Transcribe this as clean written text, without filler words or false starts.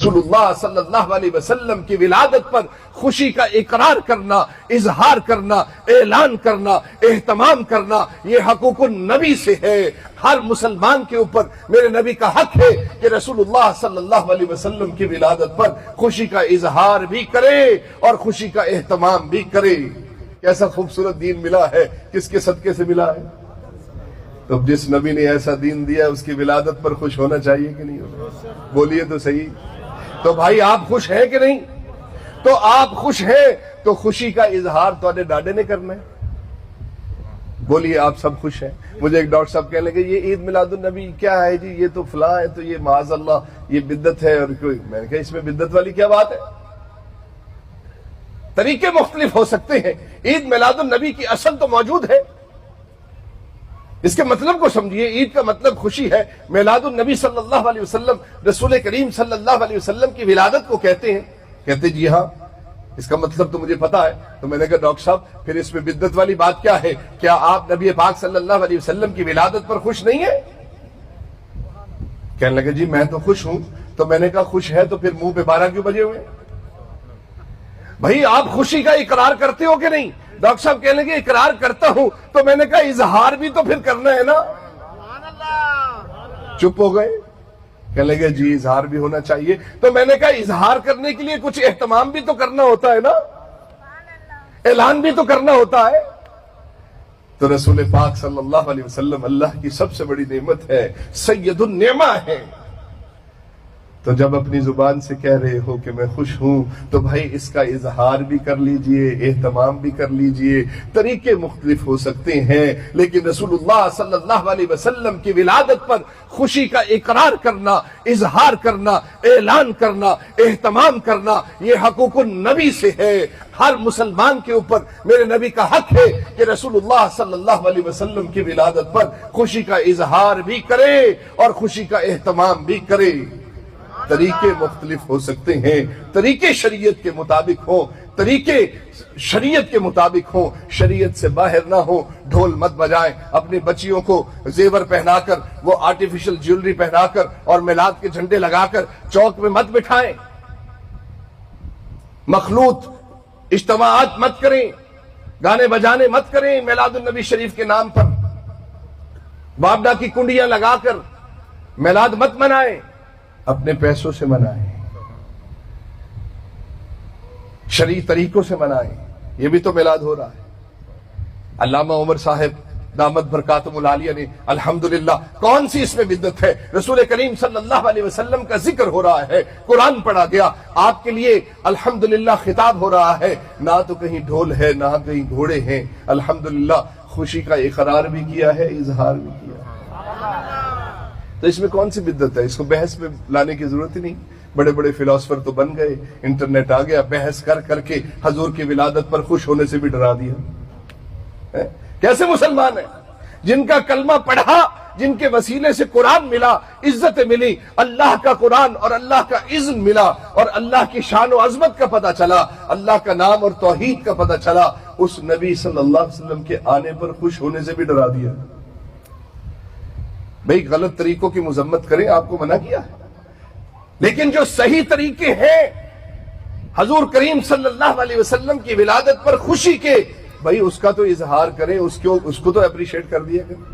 رسول اللہ صلی اللہ علیہ وسلم کی ولادت پر خوشی کا اقرار کرنا، اظہار کرنا، اعلان کرنا، اہتمام کرنا، یہ حقوق النبی سے ہے۔ ہر مسلمان کے اوپر میرے نبی کا حق ہے کہ رسول اللہ صلی اللہ علیہ وسلم کی ولادت پر خوشی کا اظہار بھی کرے اور خوشی کا اہتمام بھی کرے۔ کیسا خوبصورت دین ملا ہے، کس کے صدقے سے ملا ہے؟ تو جس نبی نے ایسا دین دیا اس کی ولادت پر خوش ہونا چاہیے کہ نہیں ہونا؟ بولیے تو صحیح۔ تو بھائی آپ خوش ہیں کہ نہیں؟ تو آپ خوش ہیں تو خوشی کا اظہار تو ڈاڈے نے کرنا ہے۔ بولیے آپ سب خوش ہیں؟ مجھے ایک ڈاکٹر صاحب کہنے لگے یہ عید میلاد النبی کیا ہے جی، یہ تو فلاں ہے، تو یہ معاذ اللہ یہ بدعت ہے، اور کوئی میں نے کہا اس میں بدعت والی کیا بات ہے؟ طریقے مختلف ہو سکتے ہیں، عید میلاد النبی کی اصل تو موجود ہے۔ اس کے مطلب کو سمجھیے، عید کا مطلب خوشی ہے۔ میلاد النبی صلی اللہ علیہ وسلم، رسول کریم صلی اللہ علیہ وسلم کی ولادت کو کہتے ہیں۔ کہتے جی ہاں، اس کا مطلب تو مجھے پتا ہے۔ تو میں نے کہا ڈاکٹر صاحب پھر اس میں بدعت والی بات کیا ہے؟ کیا آپ نبی پاک صلی اللہ علیہ وسلم کی ولادت پر خوش نہیں ہیں؟ کہنے لگے جی میں تو خوش ہوں۔ تو میں نے کہا خوش ہے تو پھر منہ پہ 12 کیوں بجے ہوئے؟ بھائی آپ خوشی کا اقرار کرتے ہو کہ نہیں؟ ڈاکٹر صاحب کہنے لگے اقرار کرتا ہوں۔ تو میں نے کہا اظہار بھی تو پھر کرنا ہے نا۔ چپ ہو گئے، کہنے لگے جی اظہار بھی ہونا چاہیے۔ تو میں نے کہا اظہار کرنے کے لیے کچھ اہتمام بھی تو کرنا ہوتا ہے نا، اعلان بھی تو کرنا ہوتا ہے۔ تو رسول پاک صلی اللہ علیہ وسلم اللہ کی سب سے بڑی نعمت ہے، سید النعمہ ہے۔ تو جب اپنی زبان سے کہہ رہے ہو کہ میں خوش ہوں تو بھائی اس کا اظہار بھی کر لیجئے، اہتمام بھی کر لیجئے۔ طریقے مختلف ہو سکتے ہیں، لیکن رسول اللہ صلی اللہ علیہ وسلم کی ولادت پر خوشی کا اقرار کرنا، اظہار کرنا، اعلان کرنا، اہتمام کرنا، یہ حقوق النبی سے ہے۔ ہر مسلمان کے اوپر میرے نبی کا حق ہے کہ رسول اللہ صلی اللہ علیہ وسلم کی ولادت پر خوشی کا اظہار بھی کرے اور خوشی کا اہتمام بھی کرے۔ طریقے مختلف ہو سکتے ہیں، طریقے شریعت کے مطابق ہوں، طریقے شریعت کے مطابق ہوں، شریعت سے باہر نہ ہوں۔ ڈھول مت بجائیں، اپنی بچیوں کو زیور پہنا کر، وہ آرٹیفیشل جیولری پہنا کر اور میلاد کے جھنڈے لگا کر چوک میں مت بٹھائیں۔ مخلوط اجتماعات مت کریں، گانے بجانے مت کریں میلاد النبی شریف کے نام پر۔ بابڈا کی کنڈیاں لگا کر میلاد مت منائیں، اپنے پیسوں سے منائیں، شرعی طریقوں سے منائیں۔ یہ بھی تو میلاد ہو رہا ہے۔ علامہ عمر صاحب دامت برکاتہم العالیہ نے الحمدللہ، کون سی اس میں بدعت ہے؟ رسول کریم صلی اللہ علیہ وسلم کا ذکر ہو رہا ہے، قرآن پڑھا گیا، آپ کے لیے الحمدللہ خطاب ہو رہا ہے، نہ تو کہیں ڈھول ہے نہ کہیں گھوڑے ہیں۔ الحمدللہ خوشی کا اقرار بھی کیا ہے، اظہار بھی کیا ہے۔ تو اس میں کون سی بدعت ہے؟ اس کو بحث میں لانے کی ضرورت ہی نہیں۔ بڑے بڑے فلاسفر تو بن گئے، انٹرنیٹ آ گیا، بحث کر کر کے حضور کی ولادت پر خوش ہونے سے بھی ڈرا دیا۔ کیسے مسلمان ہیں جن کا کلمہ پڑھا، جن کے وسیلے سے قرآن ملا، عزت ملی، اللہ کا قرآن اور اللہ کا اذن ملا، اور اللہ کی شان و عظمت کا پتہ چلا، اللہ کا نام اور توحید کا پتہ چلا، اس نبی صلی اللہ علیہ وسلم کے آنے پر خوش ہونے سے بھی ڈرا دیا۔ بھئی غلط طریقوں کی مذمت کریں، آپ کو منع کیا ہے، لیکن جو صحیح طریقے ہیں حضور کریم صلی اللہ علیہ وسلم کی ولادت پر خوشی کے، بھئی اس کا تو اظہار کریں، اس کو تو اپریشیٹ کر دیا کریں۔